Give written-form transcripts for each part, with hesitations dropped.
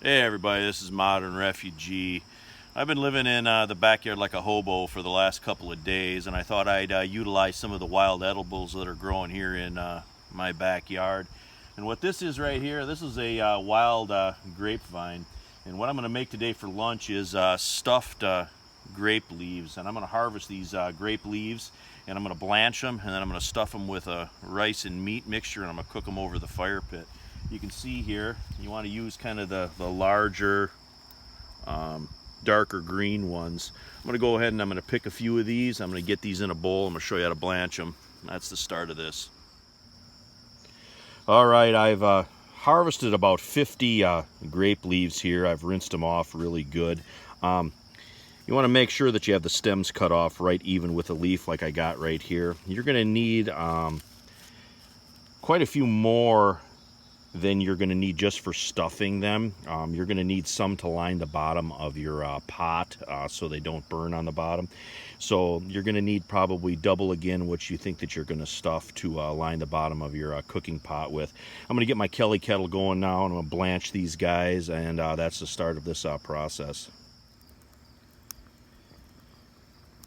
Hey everybody, this is Modern Refugee. I've been living in the backyard like a hobo for the last couple of days, and I thought I'd utilize some of the wild edibles that are growing here in my backyard. And what this is right here, this is a wild grapevine. And what I'm going to make today for lunch is stuffed grape leaves. And I'm going to harvest these grape leaves, and I'm going to blanch them, and then I'm going to stuff them with a rice and meat mixture, and I'm going to cook them over the fire pit. You can see here, you want to use kind of the larger, darker green ones. I'm going to go ahead and I'm going to pick a few of these. I'm going to get these in a bowl. I'm going to show you how to blanch them. That's the start of this. All right, I've harvested about 50 grape leaves here. I've rinsed them off really good. You want to make sure that you have the stems cut off right even with the leaf like I got right here. You're going to need quite a few more than you're going to need just for stuffing them. You're going to need some to line the bottom of your pot so they don't burn on the bottom. So you're going to need probably double again what you think that you're going to stuff to line the bottom of your cooking pot with. I'm going to get my Kelly kettle going now, and I'm going to blanch these guys, and that's the start of this process.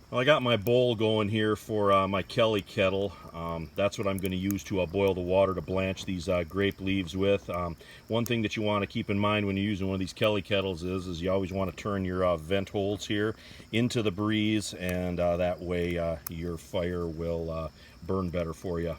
Well, I got my bowl going here for my Kelly kettle. That's what I'm going to use to boil the water to blanch these grape leaves with. One thing that you want to keep in mind when you're using one of these Kelly kettles is you always want to turn your vent holes here into the breeze, and that way your fire will burn better for you.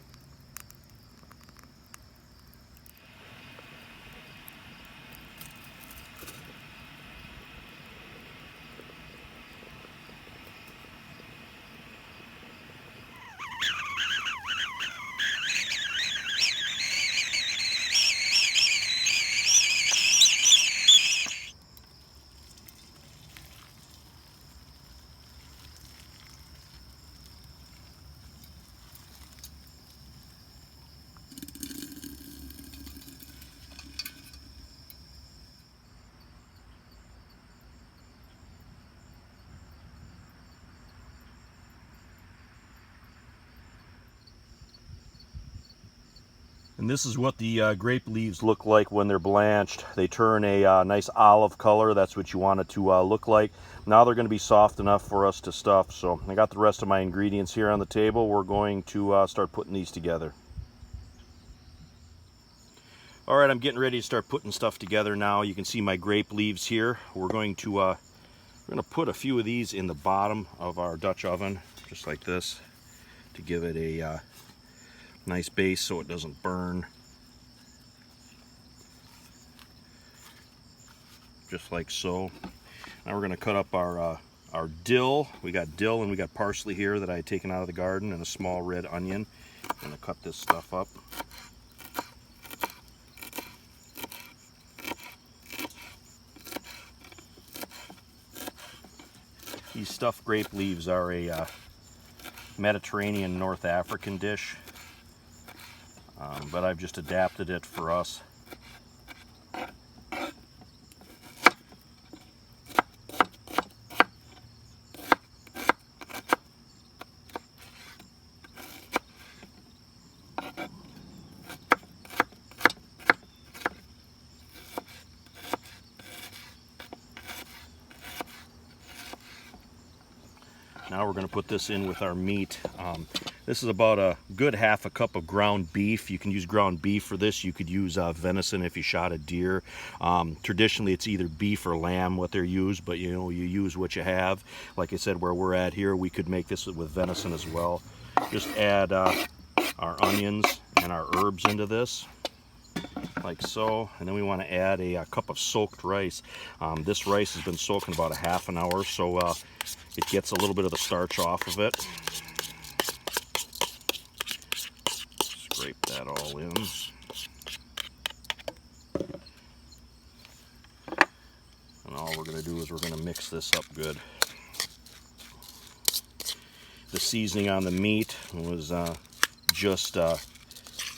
And this is what the grape leaves look like when they're blanched. They turn a nice olive color. That's what you want it to look like. Now they're going to be soft enough for us to stuff. So I got the rest of my ingredients here on the table. We're going to start putting these together. All right, I'm getting ready to start putting stuff together now. You can see my grape leaves here. We're going to put a few of these in the bottom of our Dutch oven, just like this, to give it a nice base so it doesn't burn. Just like so. Now we're going to cut up our dill. We got dill and we got parsley here that I had taken out of the garden, and a small red onion. I'm going to cut this stuff up. These stuffed grape leaves are a Mediterranean North African dish. But I've just adapted it for us. Now we're going to put this in with our meat. This is about a good half a cup of ground beef. You can use ground beef for this. You could use venison if you shot a deer. Traditionally, it's either beef or lamb what they're used, but you use what you have. Like I said, where we're at here, we could make this with venison as well. Just add our onions and our herbs into this, like so, and then we want to add a cup of soaked rice. This rice has been soaking about a half an hour, so it gets a little bit of the starch off of it. Scrape that all in. And all we're going to do is we're going to mix this up good. The seasoning on the meat was just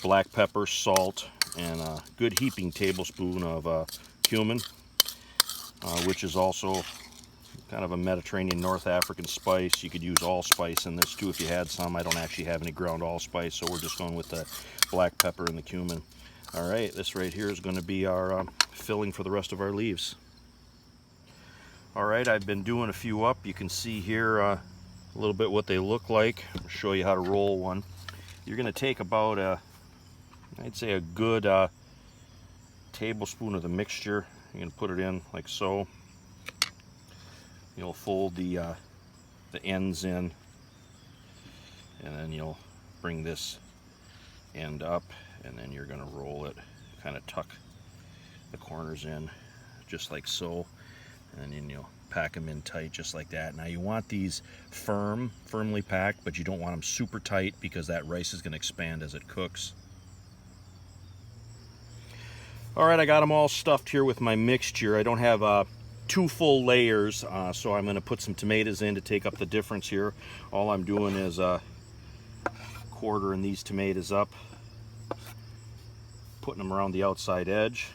black pepper, salt, and a good heaping tablespoon of cumin, which is also kind of a Mediterranean North African spice. You could use allspice in this too if you had some. I don't actually have any ground allspice, so we're just going with the black pepper and the cumin. All right, this right here is going to be our filling for the rest of our leaves. All right, I've been doing a few up. You can see here a little bit what they look like. I'll show you how to roll one. You're going to take about I'd say a good tablespoon of the mixture. You're going to put it in like so. You'll fold the ends in, and then you'll bring this end up, and then you're going to roll it, kind of tuck the corners in just like so, and then you'll pack them in tight just like that. Now you want these firmly packed, but you don't want them super tight because that rice is going to expand as it cooks. All right, I got them all stuffed here with my mixture. I don't have 2 full layers, so I'm going to put some tomatoes in to take up the difference here. All I'm doing is quartering these tomatoes up, putting them around the outside edge.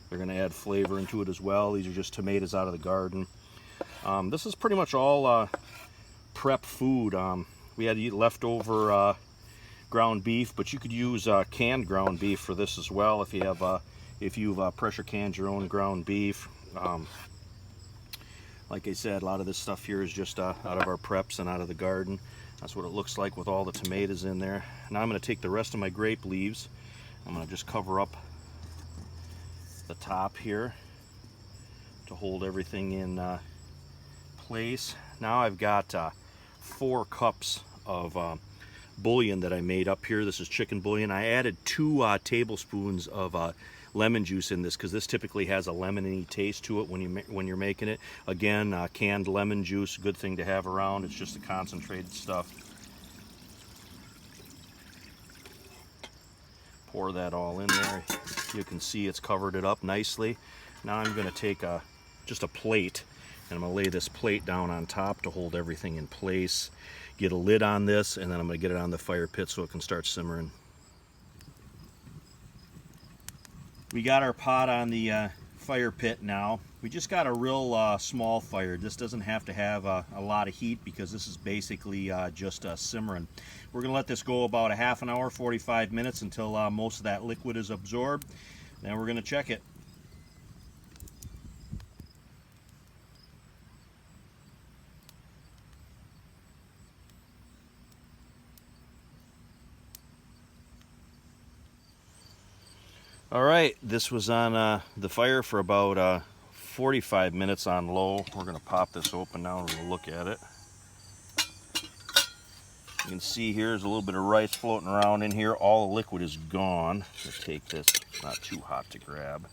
They're going to add flavor into it as well. These are just tomatoes out of the garden. This is pretty much all prep food. We had to eat leftover ground beef, but you could use canned ground beef for this as well if you've pressure canned your own ground beef. Like I said, a lot of this stuff here is just out of our preps and out of the garden. That's what it looks like with all the tomatoes in there. Now I'm going to take the rest of my grape leaves. I'm going to just cover up the top here to hold everything in place. Now I've got 4 cups of bouillon that I made up here. This is chicken bouillon. I added 2 tablespoons of lemon juice in this because this typically has a lemony taste to it when you're making it. Again, canned lemon juice, good thing to have around. It's just the concentrated stuff. Pour that all in there. You can see it's covered it up nicely. Now I'm going to take just a plate, and I'm going to lay this plate down on top to hold everything in place. Get a lid on this, and then I'm going to get it on the fire pit so it can start simmering. We got our pot on the fire pit now. We just got a real small fire. This doesn't have to have a lot of heat because this is basically just simmering. We're going to let this go about a half an hour, 45 minutes until most of that liquid is absorbed. Then we're going to check it. All right, this was on the fire for about 45 minutes on low. We're going to pop this open now and we'll look at it. You can see here there's a little bit of rice floating around in here. All the liquid is gone. Let's take this, it's not too hot to grab.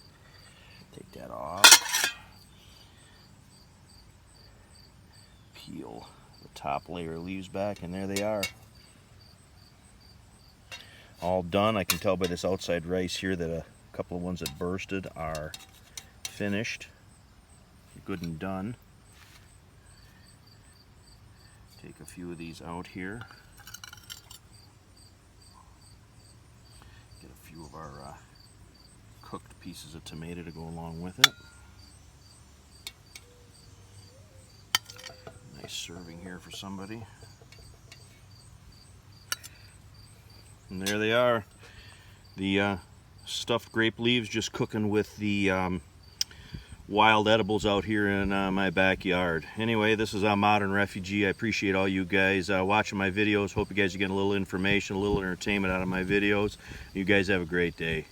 Take that off. Peel the top layer of leaves back, and there they are. All done. I can tell by this outside rice here that a couple of ones that bursted are finished. Good and done. Take a few of these out here. Get a few of our cooked pieces of tomato to go along with it. Nice serving here for somebody. And there they are. The stuffed grape leaves just cooking with the wild edibles out here in my backyard. Anyway, this is Modern Refugee. I appreciate all you guys watching my videos. Hope you guys are getting a little information, a little entertainment out of my videos. You guys have a great day.